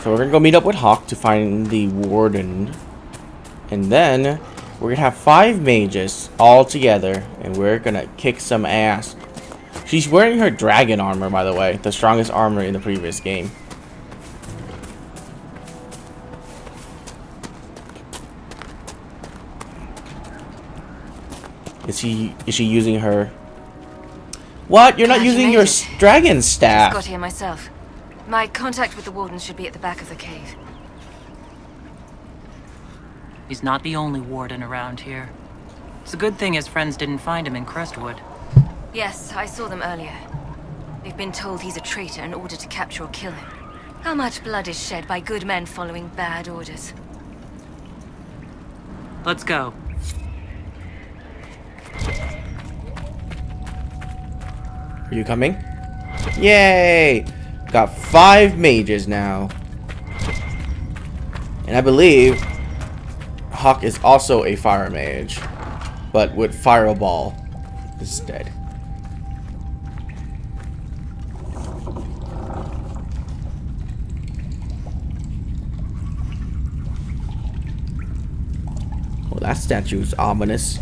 So we're gonna go meet up with Hawk to find the warden. And then we're gonna have 5 mages all together, and we're gonna kick some ass. She's wearing her dragon armor, by the way, the strongest armor in the previous game. Is she using her? What? You're not using your dragon staff? I just got here myself. My contact with the warden should be at the back of the cave. He's not the only warden around here. It's a good thing his friends didn't find him in Crestwood. Yes, I saw them earlier. They've been told he's a traitor in order to capture or kill him. How much blood is shed by good men following bad orders? Let's go. Are you coming? Yay! Got 5 mages now. And I believe Hawk is also a fire mage, but with fireball instead. Well, that statue's ominous.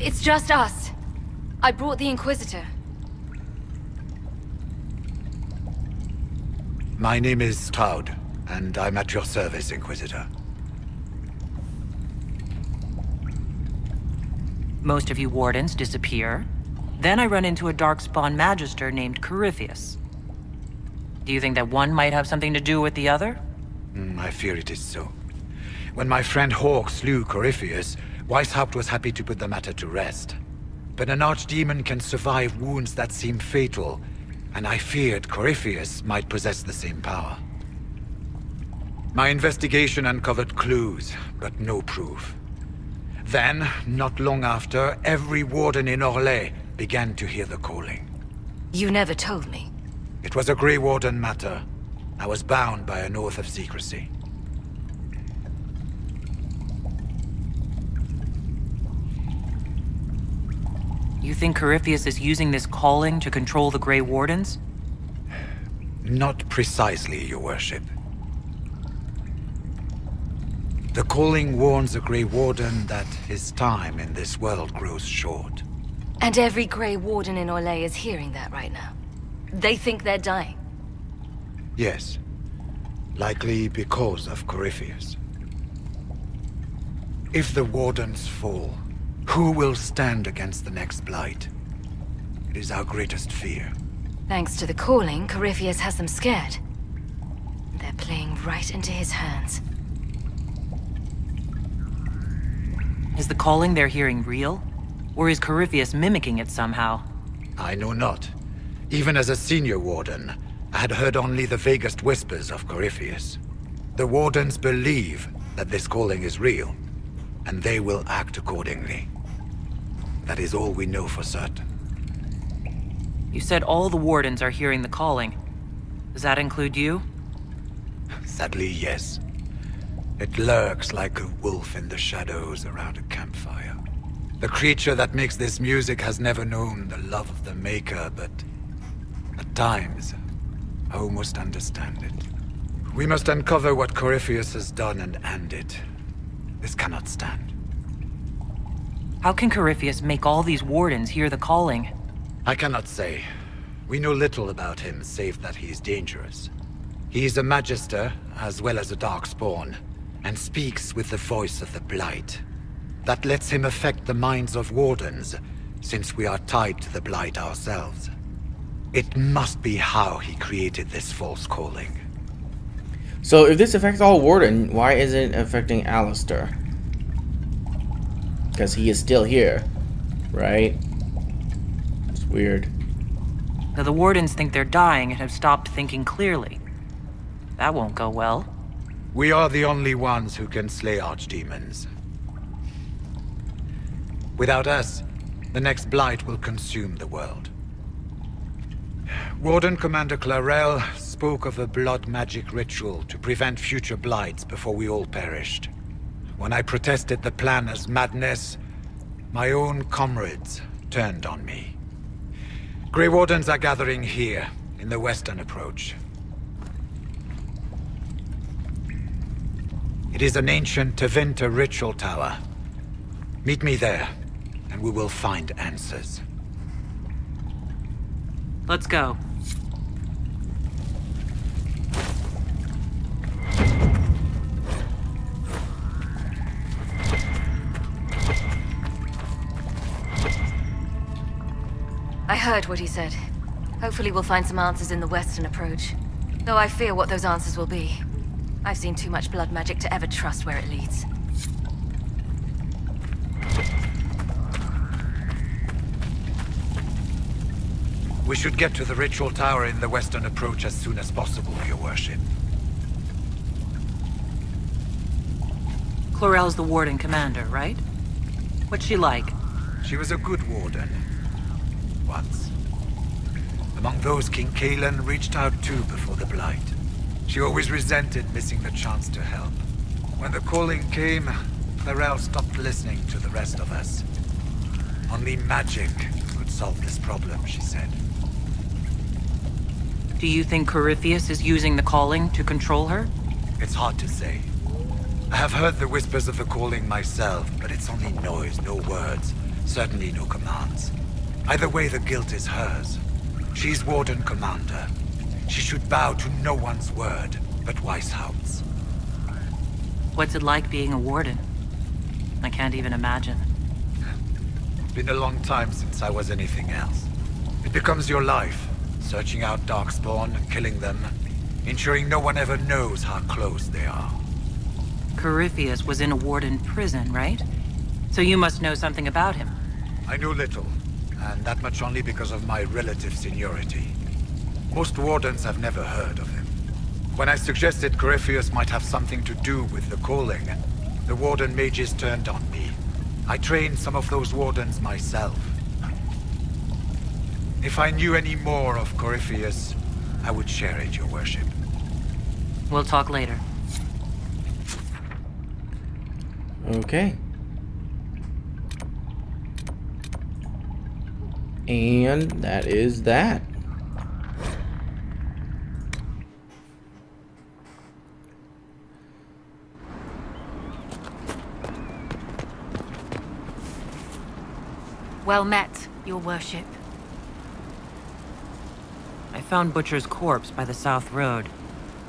It's just us. I brought the Inquisitor. My name is Toud, and I'm at your service, Inquisitor. Most of you wardens disappear. Then I run into a Darkspawn Magister named Corypheus. Do you think that one might have something to do with the other? I fear it is so. When my friend Hawk slew Corypheus, Weishaupt was happy to put the matter to rest. But an archdemon can survive wounds that seem fatal, and I feared Corypheus might possess the same power. My investigation uncovered clues, but no proof. Then, not long after, every warden in Orlais began to hear the calling. You never told me. It was a Grey Warden matter. I was bound by an oath of secrecy. You think Corypheus is using this calling to control the Grey Wardens? Not precisely, your worship. The calling warns a Grey Warden that his time in this world grows short. And every Grey Warden in Orlais is hearing that right now. They think they're dying. Yes. Likely because of Corypheus. If the Wardens fall, who will stand against the next Blight? It is our greatest fear. Thanks to the calling, Corypheus has them scared. They're playing right into his hands. Is the calling they're hearing real? Or is Corypheus mimicking it somehow? I know not. Even as a senior Warden, I had heard only the vaguest whispers of Corypheus. The Wardens believe that this calling is real, and they will act accordingly. That is all we know for certain. You said all the Wardens are hearing the calling. Does that include you? Sadly, yes. It lurks like a wolf in the shadows around a campfire. The creature that makes this music has never known the love of the Maker, but at times, I almost understand it. We must uncover what Corypheus has done and end it. This cannot stand. How can Corypheus make all these Wardens hear the calling? I cannot say. We know little about him, save that he is dangerous. He is a Magister, as well as a Darkspawn, and speaks with the voice of the Blight. That lets him affect the minds of Wardens, since we are tied to the Blight ourselves. It must be how he created this false calling. So if this affects all Warden, why isn't it affecting Alistair? Because he is still here, right? It's weird. Now the Wardens think they're dying and have stopped thinking clearly. That won't go well. We are the only ones who can slay archdemons. Without us, the next Blight will consume the world. Warden Commander Clarel spoke of a blood magic ritual to prevent future Blights before we all perished. When I protested the plan as madness, My own comrades turned on me. Grey Wardens are gathering here, in the western approach. It is an ancient Tevinter ritual tower. Meet me there, and we will find answers. Let's go. I heard what he said. Hopefully we'll find some answers in the western approach. Though I fear what those answers will be. I've seen too much blood magic to ever trust where it leads. We should get to the ritual tower in the western approach as soon as possible, Your Worship. Chlorel's the warden commander, right? What's she like? She was a good warden. Once. Among those King Kalen reached out to before the Blight. She always resented missing the chance to help. When the calling came, Chlorel stopped listening to the rest of us. Only magic could solve this problem, she said. Do you think Corypheus is using the calling to control her? It's hard to say. I have heard the whispers of the calling myself, but it's only noise, no words. Certainly no commands. Either way, the guilt is hers. She's Warden Commander. She should bow to no one's word, but Weishaupt's. What's it like being a warden? I can't even imagine. Been a long time since I was anything else. It becomes your life, searching out Darkspawn, killing them, ensuring no one ever knows how close they are. Corypheus was in a warden prison, right? So you must know something about him. I knew little, and that much only because of my relative seniority. Most wardens have never heard of him. When I suggested Corypheus might have something to do with the calling, the warden mages turned on me. I trained some of those wardens myself. If I knew any more of Corypheus, I would share it, Your Worship. We'll talk later. Okay. And that is that. Well met, Your Worship. I found Butcher's corpse by the South Road.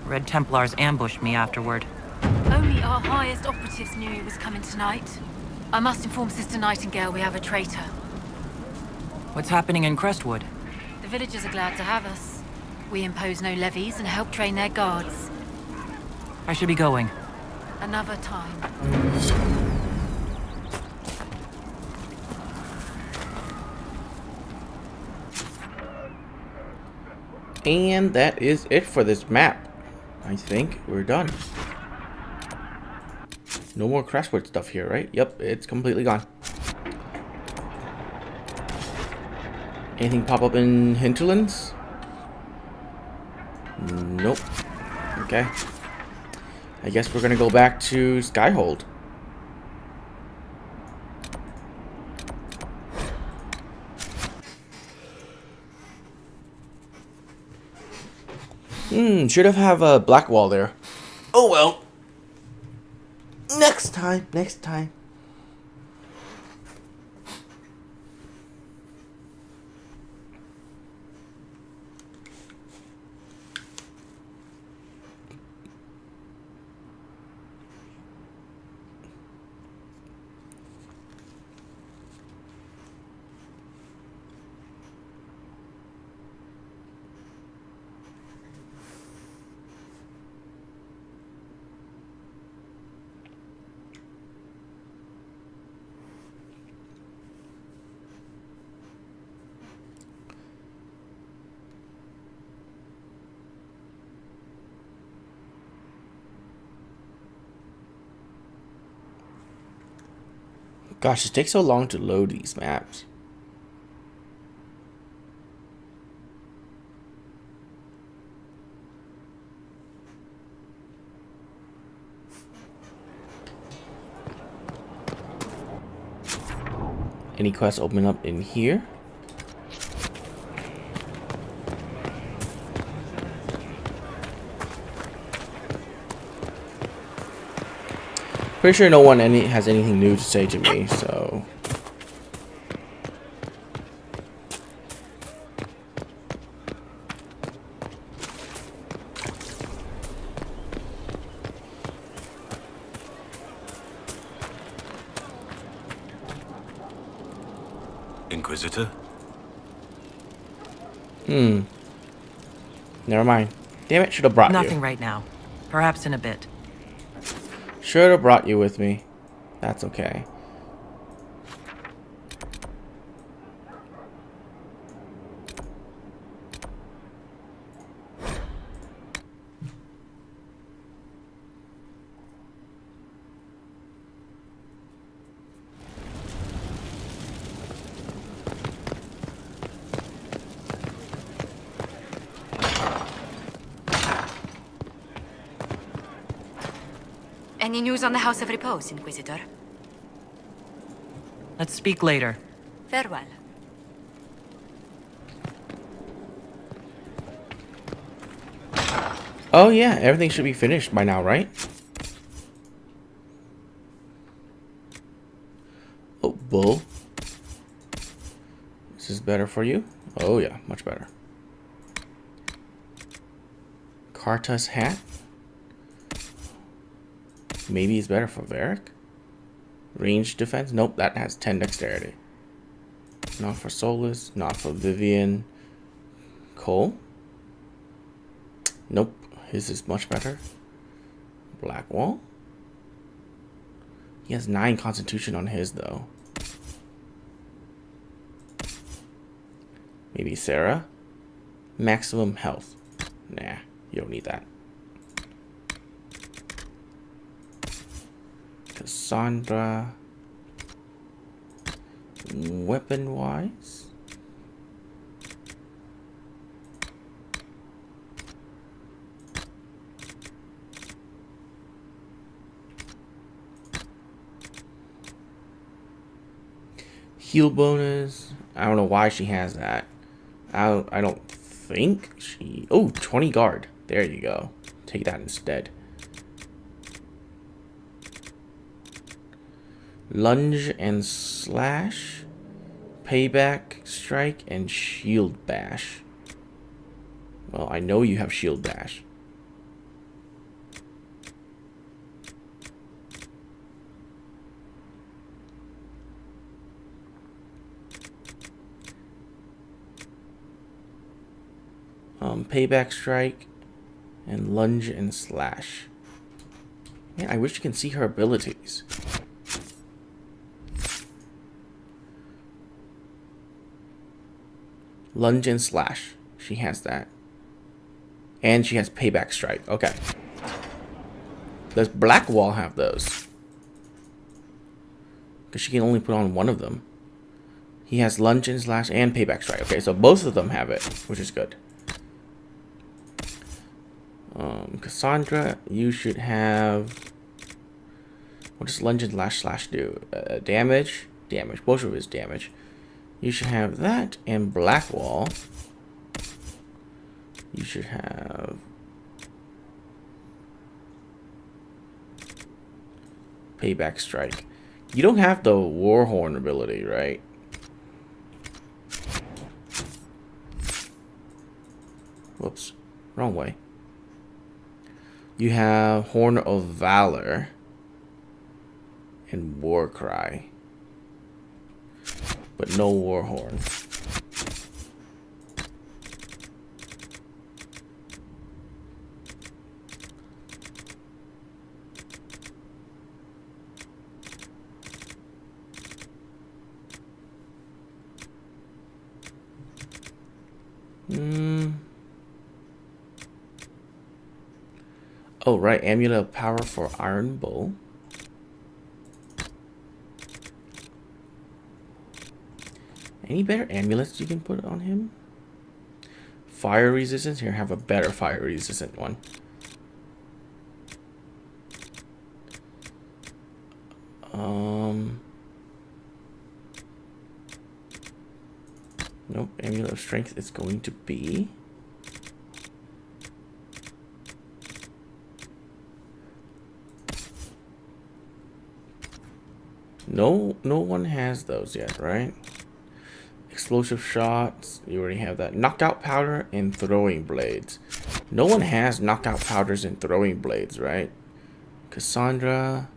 Red Templars ambushed me afterward. Only our highest operatives knew he was coming tonight. I must inform Sister Nightingale we have a traitor. What's happening in Crestwood? The villagers are glad to have us. We impose no levies and help train their guards. I should be going. Another time. And that is it for this map. I think we're done. No more Crestwood stuff here, right? Yep, it's completely gone. Anything pop up in Hinterlands? Nope. Okay. I guess we're gonna go back to Skyhold. Should have a black wall there. Oh well. Next time. Gosh, it takes so long to load these maps. Any quests open up in here? Pretty sure no one has anything new to say to me, so... Inquisitor? Never mind. Damn it, should have brought Nothing you. right now. Perhaps in a bit. Should have brought you with me. That's okay. Any news on the House of Repose, Inquisitor? Let's speak later. Farewell. Oh yeah, everything should be finished by now, right? Oh, bull. This is better for you? Oh yeah, much better. Karta's hat? Maybe it's better for Varric? Range defense? Nope, that has 10 dexterity. Not for Solus, not for Vivian. Cole? Nope, his is much better. Blackwall? He has 9 constitution on his though. Maybe Sarah? Maximum health. Nah, you don't need that. Cassandra. Weapon wise. Heal bonus. I don't know why she has that. I don't think she... Oh, 20 guard. There you go. Take that instead. Lunge and slash. Payback strike and shield bash. Well, I know you have shield bash. Payback strike and lunge and slash. Man, I wish you can see her abilities. Lunge and slash. She has that. And she has payback strike. Okay. Does Blackwall have those? Because she can only put on one of them. He has lunge and slash and payback strike. Okay, so both of them have it, which is good. Cassandra, you should have... What does lunge and slash do? Damage? Damage. Both of his damage. You should have that, and Blackwall. You should have... Payback strike. You don't have the Warhorn ability, right? Whoops. Wrong way. You have Horn of Valor and Warcry, but no Warhorn. Oh, right. Amulet of Power for Iron Bull. Any better amulets you can put on him? Fire resistance? Here, have a better fire resistant one. Nope, amulet of strength is going to be... No one has those yet, right? Explosive shots, you already have that. Knockout powder and throwing blades. No one has knockout powders and throwing blades, right? Cassandra,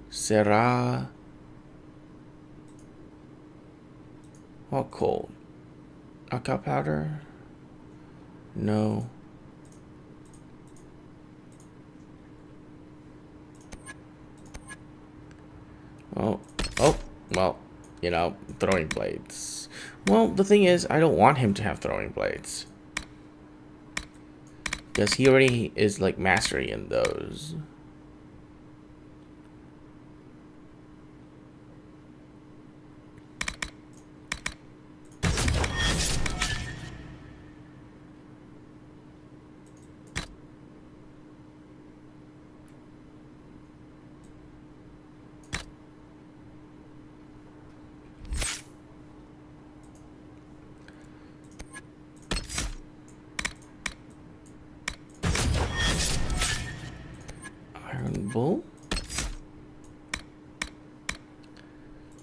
Sarah. Oh, cool. Knockout powder? No. Oh, well, you know, throwing blades. Well, the thing is, I don't want him to have throwing blades. Because he already is, like, mastery in those. Bull.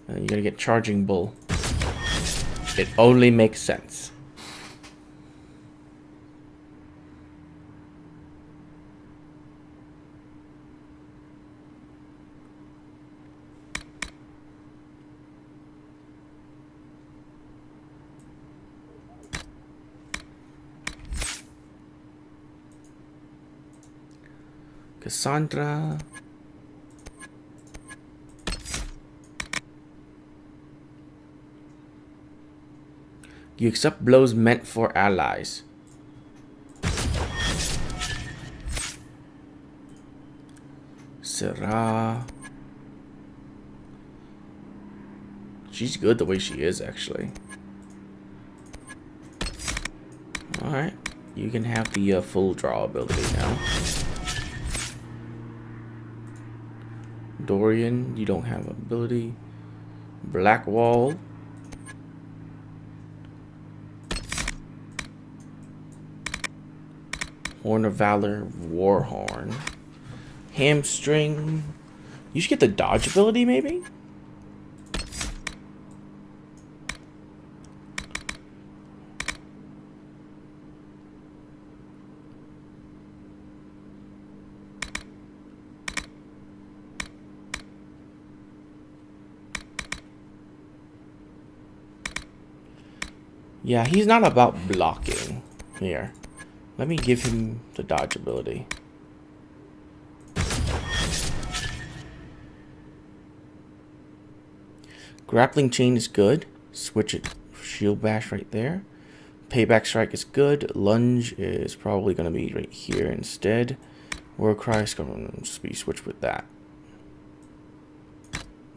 You gotta get charging bull. It only makes sense. Cassandra. You accept blows meant for allies. Sarah. She's good the way she is, actually. Alright. You can have the full draw ability now. Dorian, you don't have ability. Black Wall. Horn of Valor, Warhorn. Hamstring. You should get the dodge ability, maybe? Yeah, he's not about blocking. Here. Let me give him the dodge ability. Grappling chain is good. Switch it. Shield bash right there. Payback strike is good. Lunge is probably going to be right here instead. War cry is going to just be switched with that.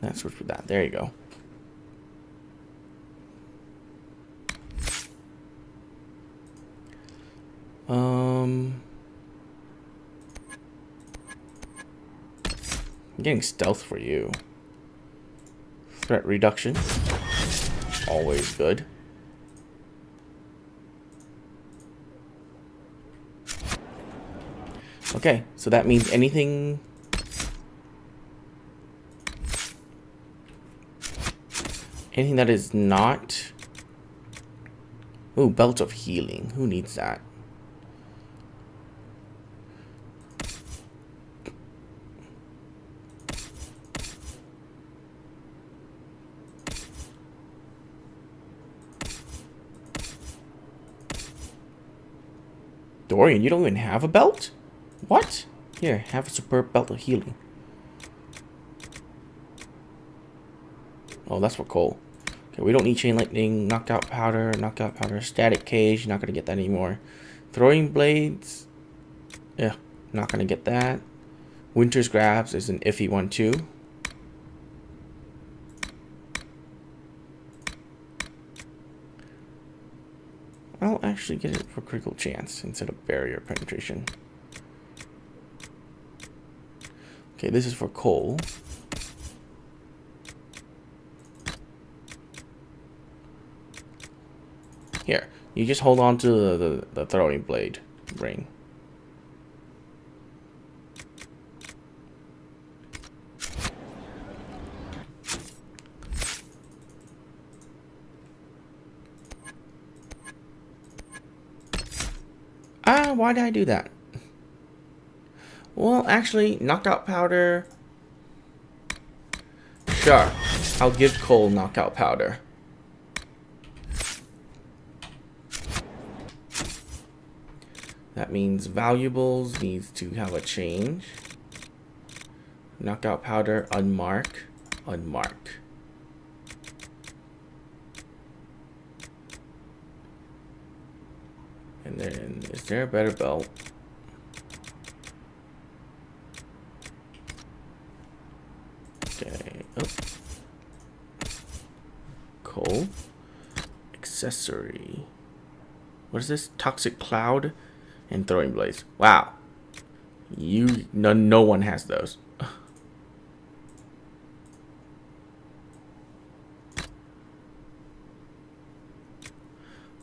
That switch with that. There you go. I'm getting stealth for you. Threat reduction. Always good. Okay, so that means anything... anything that is not... Ooh, Belt of Healing. Who needs that? Dorian, you don't even have a belt? What? Here, have a superb belt of healing. Oh, that's for Cole. Okay, we don't need chain lightning, knockout powder, static cage. Not gonna get that anymore. Throwing blades. Yeah, not gonna get that. Winter's grabs is an iffy one too. I'll actually get it for critical chance instead of barrier penetration. Okay, this is for Cole. Here, you just hold on to the throwing blade ring. Ah, why did I do that? Well, actually, knockout powder. Sure, I'll give Cole knockout powder. That means valuables needs to have a change. Knockout powder, unmark, unmark. And then, is there a better belt? Okay. Oh. Coal. Accessory. What is this? Toxic cloud and throwing blades. Wow. No one has those.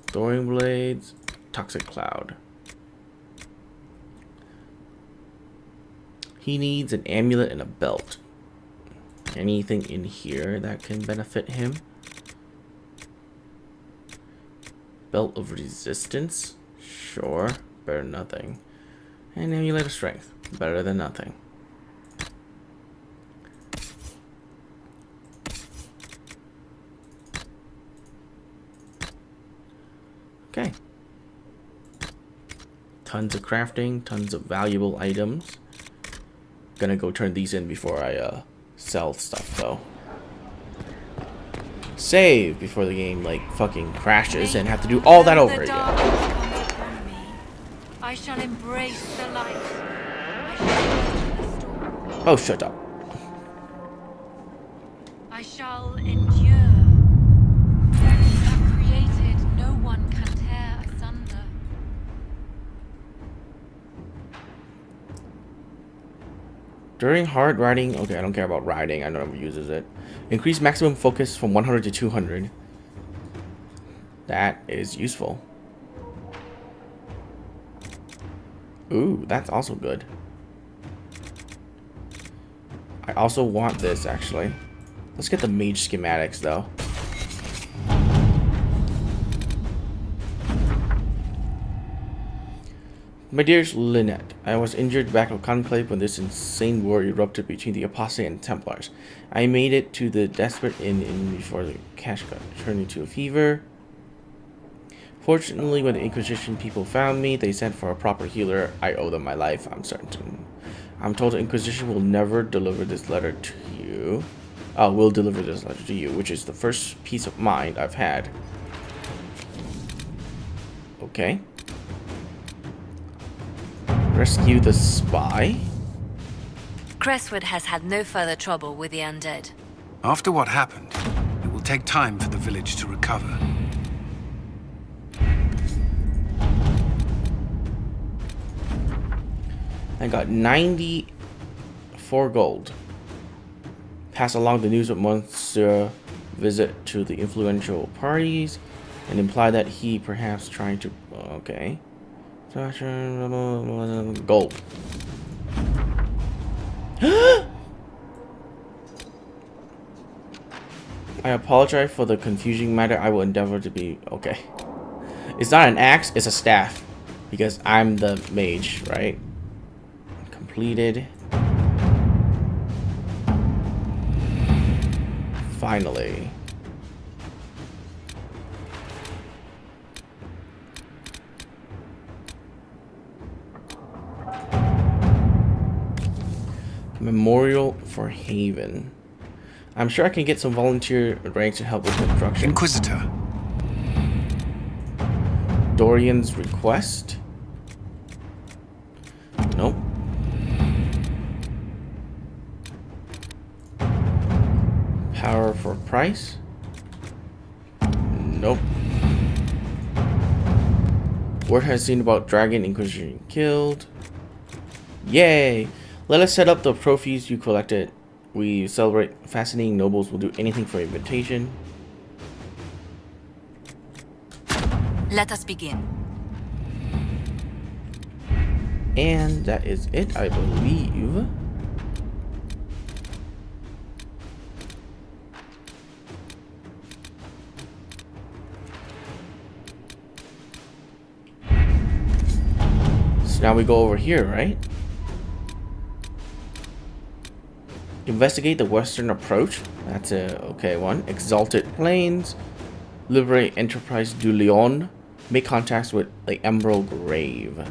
Throwing blades. Toxic cloud. He needs an amulet and a belt. Anything in here that can benefit him? Belt of resistance? Sure. Better than nothing. And amulet of strength. Better than nothing. Okay. Tons of crafting, tons of valuable items. Gonna go turn these in before I sell stuff though. Save before the game like fucking crashes and have to do all that over again. I shall embrace the light. I shall the storm. Oh, shut up. I shall endure. What you have created, no one can tear asunder. During hard riding, okay, I don't care about riding. I know who uses it. Increase maximum focus from 100 to 200. That is useful. Ooh, that's also good. I also want this, actually. Let's get the mage schematics, though. My dearest Lynette, I was injured back of Conclave when this insane war erupted between the Apostate and Templars. I made it to the Desperate Inn before the cash got turned into a fever. Fortunately, when the Inquisition people found me, they sent for a proper healer. I owe them my life, I'm certain. I'm told the Inquisition will never deliver this letter to you. Will deliver this letter to you, which is the first peace of mind I've had. Okay. Rescue the spy? Crestwood has had no further trouble with the undead. After what happened, it will take time for the village to recover. I got 94 gold. Pass along the news of Monsieur's visit to the influential parties and imply that he perhaps trying to... Okay. Gold. I apologize for the confusing matter. I will endeavor to be... Okay. It's not an axe, it's a staff. Because I'm the mage, right? Completed. Finally. Memorial for Haven. I'm sure I can get some volunteer ranks to help with construction. Inquisitor. Dorian's request. Nope. Power for price. Nope. Word has seen about Dragon Inquisition killed. Yay! Let us set up the trophies you collected. We celebrate fascinating nobles will do anything for invitation. Let us begin. And that is it, I believe. So now we go over here, right? Investigate the western approach. That's a okay one. Exalted Plains. Liberate Enterprise du Lion. Make contacts with the Emerald Grave.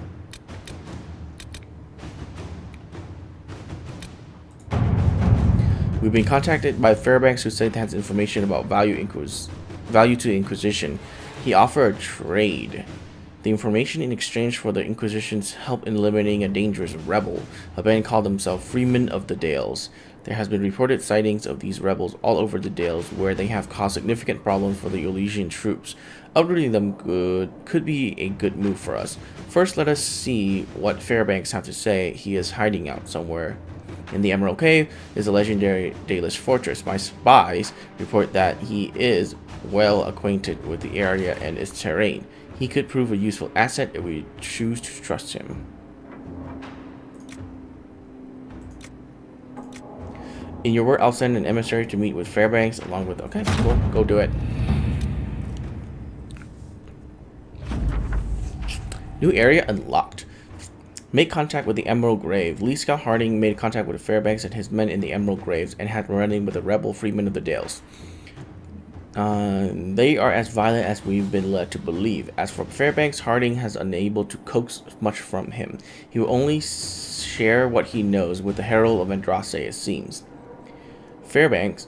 We've been contacted by Fairbanks, who said he has information about value to the Inquisition. He offered a trade. The information in exchange for the Inquisition's help in eliminating a dangerous rebel. A band called themselves Freemen of the Dales. There has been reported sightings of these rebels all over the Dales, where they have caused significant problems for the Elysian troops. Uprooting them could be a good move for us. First, let us see what Fairbanks has to say. He is hiding out somewhere. In the Emerald Cave is a legendary Dalish fortress. My spies report that he is well acquainted with the area and its terrain. He could prove a useful asset if we choose to trust him. In your word, I'll send an emissary to meet with Fairbanks along with... Okay, cool. Go do it. New area unlocked. Make contact with the Emerald Grave. Lee Scout Harding made contact with Fairbanks and his men in the Emerald Graves and had running with the rebel freemen of the Dales. They are as violent as we've been led to believe. As for Fairbanks, Harding has unable to coax much from him. He will only share what he knows with the Herald of Andraste, it seems. Fairbanks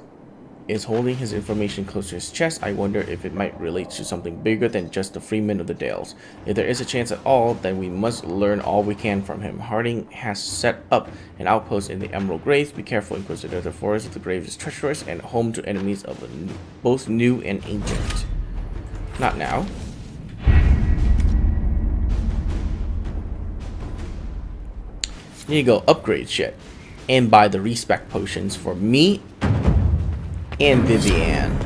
is holding his information close to his chest. I wonder if it might relate to something bigger than just the freemen of the Dales. If there is a chance at all, then we must learn all we can from him. Harding has set up an outpost in the Emerald Graves. Be careful, Inquisitor. The forest of the Graves is treacherous and home to enemies of both new and ancient. Not now. Here you go, upgrade shit. And buy the respec potions for me and Vivian.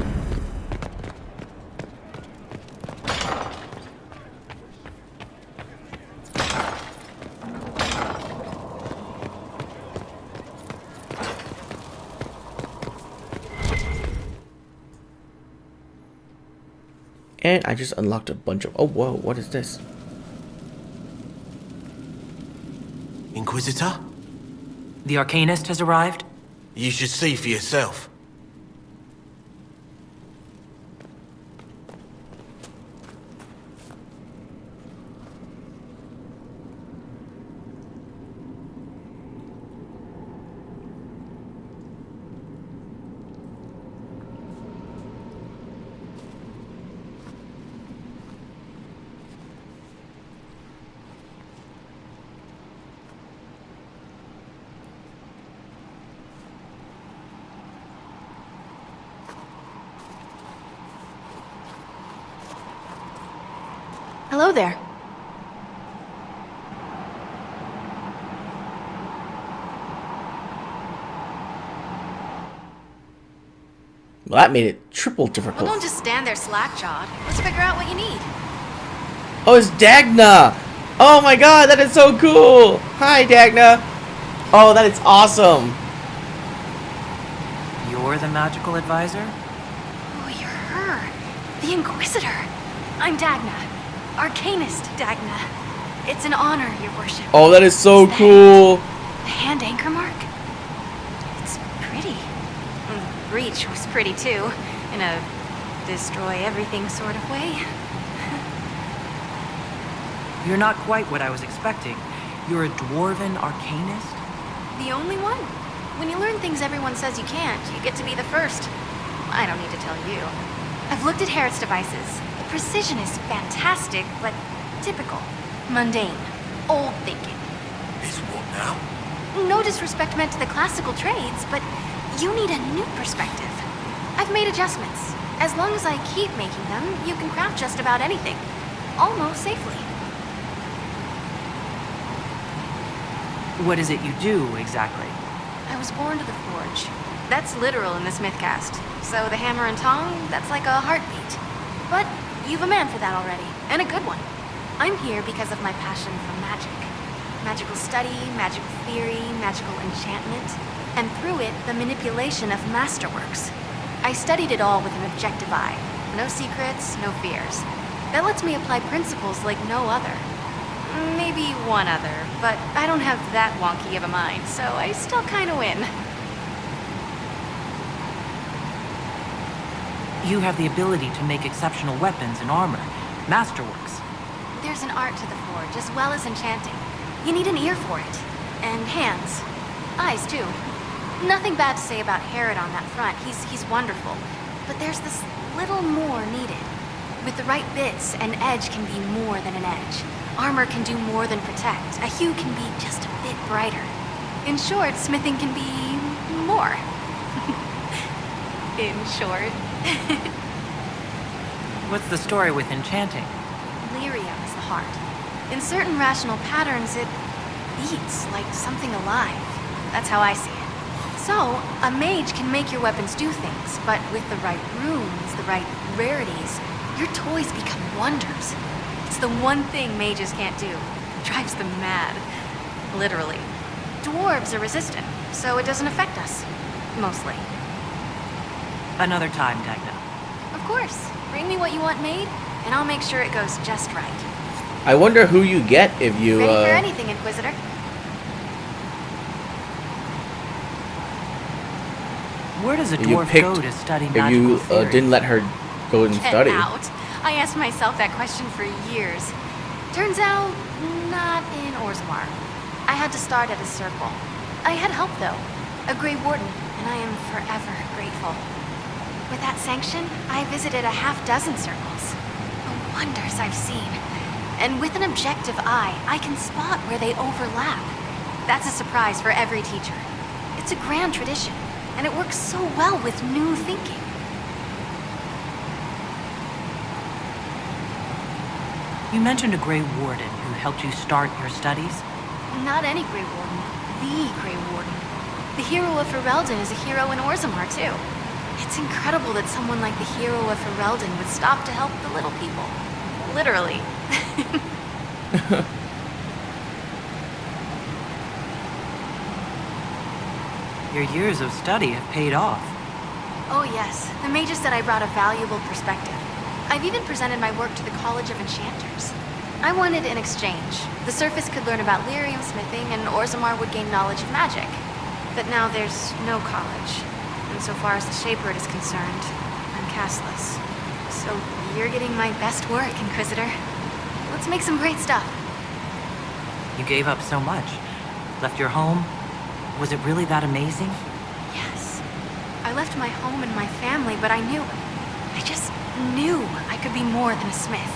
And I just unlocked a bunch of... Oh, whoa, what is this? Inquisitor? The Arcanist has arrived? You should see for yourself. Hello there. Well, that made it triple difficult. Well, don't just stand there slack-jawed. Let's figure out what you need. Oh, it's Dagna! Oh my god, that is so cool! Hi, Dagna! Oh, that is awesome! You're the magical advisor? Oh, you're her. The Inquisitor. I'm Dagna. Arcanist Dagna. It's an honor, your worship. Oh, that is so cool! The hand anchor mark? It's pretty. Breach was pretty too, in a destroy everything sort of way. You're not quite what I was expecting. You're a dwarven arcanist? The only one. When you learn things everyone says you can't, you get to be the first. I don't need to tell you. I've looked at Harriet's devices. The precision is fantastic, but typical. Mundane. Old thinking. Is what now? No disrespect meant to the classical trades, but you need a new perspective. I've made adjustments. As long as I keep making them, you can craft just about anything. Almost safely. What is it you do, exactly? I was born to the forge. That's literal in this mythcast. So the hammer and tongue, that's like a heartbeat. But You've a man for that already, and a good one. I'm here because of my passion for magic. Magical study, magical theory, magical enchantment, and through it, the manipulation of masterworks. I studied it all with an objective eye. No secrets, no fears. That lets me apply principles like no other. Maybe one other, but I don't have that wonky of a mind, so I still kinda win. You have the ability to make exceptional weapons and armor. Masterworks. There's an art to the forge, as well as enchanting. You need an ear for it. And hands. Eyes, too. Nothing bad to say about Herod on that front. He's wonderful. But there's this little more needed. With the right bits, an edge can be more than an edge. Armor can do more than protect. A hue can be just a bit brighter. In short, smithing can be more. In short. What's the story with enchanting? Lyrium is the heart. In certain rational patterns, it beats like something alive. That's how I see it. So, a mage can make your weapons do things, but with the right runes, the right rarities, your toys become wonders. It's the one thing mages can't do. It drives them mad. Literally. Dwarves are resistant, so it doesn't affect us. Mostly. Another time, Dagna. Of course. Bring me what you want made, and I'll make sure it goes just right. I wonder who you get if you, Ready for anything, Inquisitor. Where does a you dwarf picked- go to study if magical you theory? didn't let her go and Get study. out. I asked myself that question for years. Turns out, not in Orzammar. I had to start at a circle. I had help, though. A Grey Warden, and I am forever grateful. With that sanction, I visited a half-dozen circles. The wonders I've seen. And with an objective eye, I can spot where they overlap. That's a surprise for every teacher. It's a grand tradition, and it works so well with new thinking. You mentioned a Grey Warden who helped you start your studies? Not any Grey Warden. The Grey Warden. The hero of Ferelden is a hero in Orzammar, too. It's incredible that someone like the hero of Ferelden would stop to help the little people. Literally. Your years of study have paid off. Oh yes, the mages said I brought a valuable perspective. I've even presented my work to the College of Enchanters. I wanted an exchange. The Surface could learn about lyrium smithing, and Orzammar would gain knowledge of magic. But now there's no college. And so far as the Shaper is concerned, I'm castless. So you're getting my best work, Inquisitor. Let's make some great stuff. You gave up so much. Left your home. Was it really that amazing? Yes. I left my home and my family, but I knew. I just knew I could be more than a smith.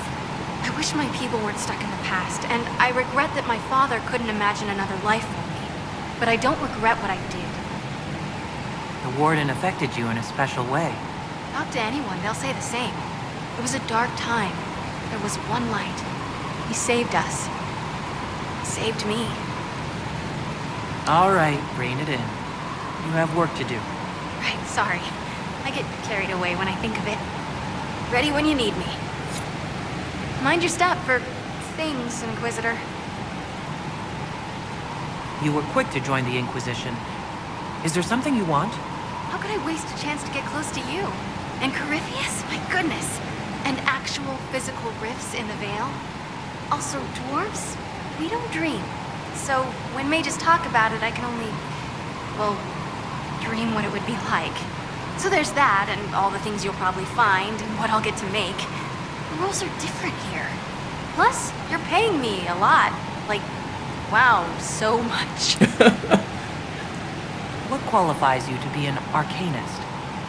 I wish my people weren't stuck in the past, and I regret that my father couldn't imagine another life for me. But I don't regret what I did. The Warden affected you in a special way. Talk to anyone, they'll say the same. It was a dark time. There was one light. He saved us. He saved me. All right, rein it in. You have work to do. Right, sorry. I get carried away when I think of it. Ready when you need me. Mind your step for things, Inquisitor. You were quick to join the Inquisition. Is there something you want? How could I waste a chance to get close to you? And Corypheus? My goodness. And actual physical rifts in the Veil? Also, dwarves? We don't dream. So, when mages talk about it, I can only, well, dream what it would be like. So there's that, and all the things you'll probably find, and what I'll get to make. The rules are different here. Plus, you're paying me a lot. Like, wow, so much. What qualifies you to be an arcanist?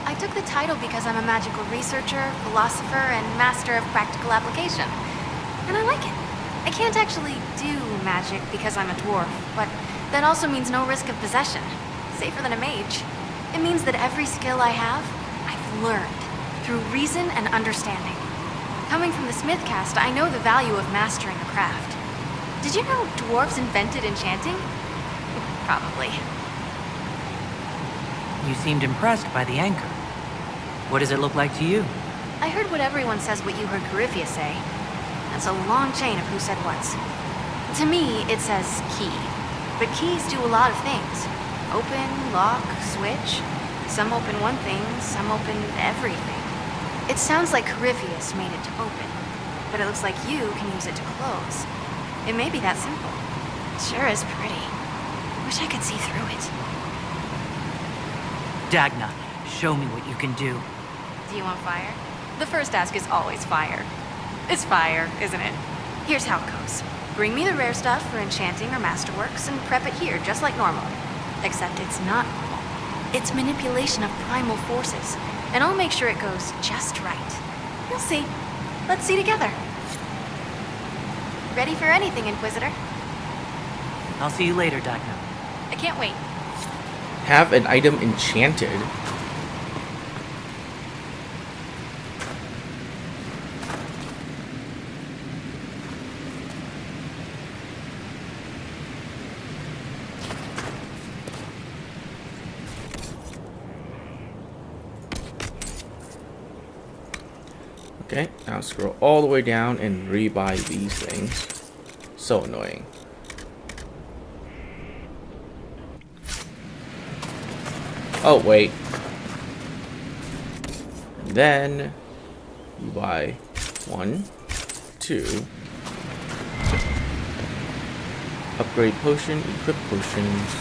I took the title because I'm a magical researcher, philosopher, and master of practical application. And I like it. I can't actually do magic because I'm a dwarf, but that also means no risk of possession. Safer than a mage. It means that every skill I have, I've learned through reason and understanding. Coming from the Smith caste, I know the value of mastering a craft. Did you know dwarves invented enchanting? Probably. You seemed impressed by the anchor. What does it look like to you? I heard what everyone says what you heard Corypheus say. That's a long chain of who said what's. To me, it says key. But keys do a lot of things. Open, lock, switch. Some open one thing, some open everything. It sounds like Corypheus made it to open, but it looks like you can use it to close. It may be that simple. It sure is pretty. Wish I could see through it. Dagna, show me what you can do. Do you want fire? The first ask is always fire. It's fire, isn't it? Here's how it goes. Bring me the rare stuff for enchanting or masterworks and prep it here just like normal. Except it's not normal. It's manipulation of primal forces, and I'll make sure it goes just right. You'll see. Let's see together. Ready for anything, Inquisitor? I'll see you later, Dagna. I can't wait. Have an item enchanted. Okay, now scroll all the way down and rebuy these things. So annoying. Oh, wait. Then you buy 1, 2. Upgrade potion, equip potions.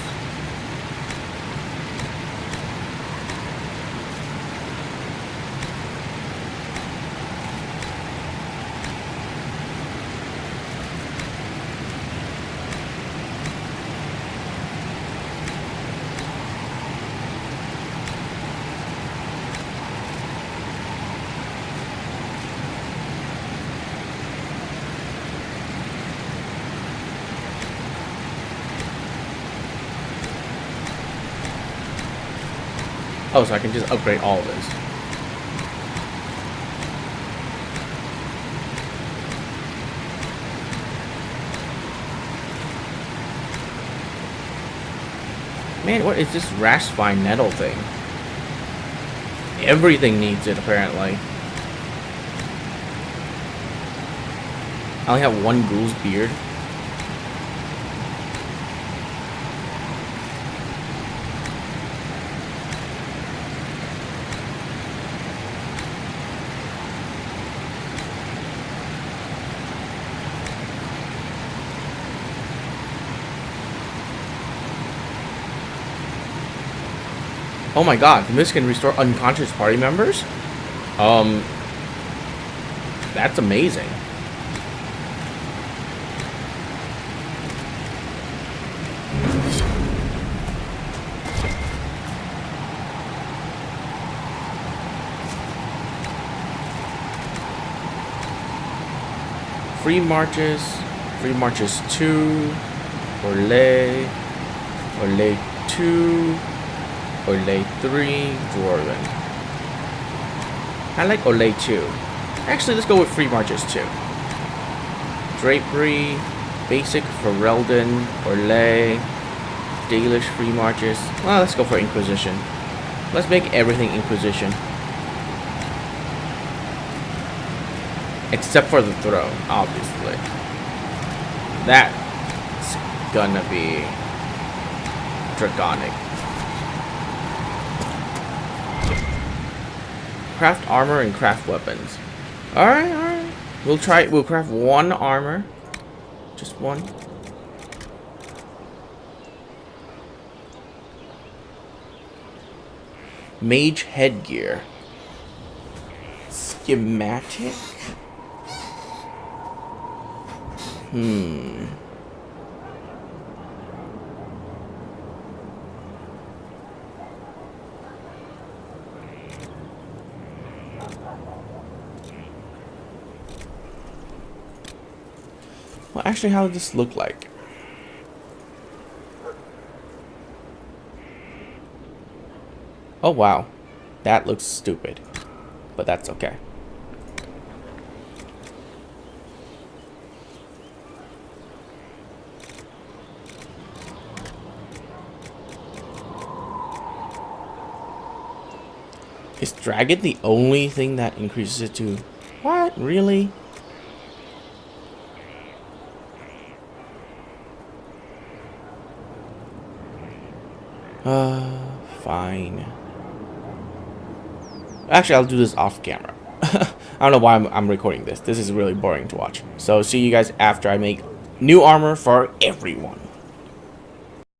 Oh, so I can just upgrade all of this. Man, what is this rash spine nettle thing? Everything needs it, apparently. I only have one ghoul's beard. Oh my god, this can restore unconscious party members? That's amazing. Free marches 2, Orlais 2, Orlais 3, Dwarven. I like Orlais 2. Actually, let's go with Free Marches 2. Drapery, Basic for Reldon, Orlais, Dalish Free Marches. Well, let's go for Inquisition. Let's make everything Inquisition. Except for the throne, obviously. That's gonna be Draconic. Craft armor and craft weapons. Alright, alright. We'll craft 1 armor. Just 1. Mage headgear. Schematic? Well, actually, how does this look like? Oh, wow. That looks stupid. But that's okay. Is dragon the only thing that increases it to... What? Really? Fine. Actually, I'll do this off camera. I don't know why I'm recording this. This is really boring to watch. So, see you guys after I make new armor for everyone.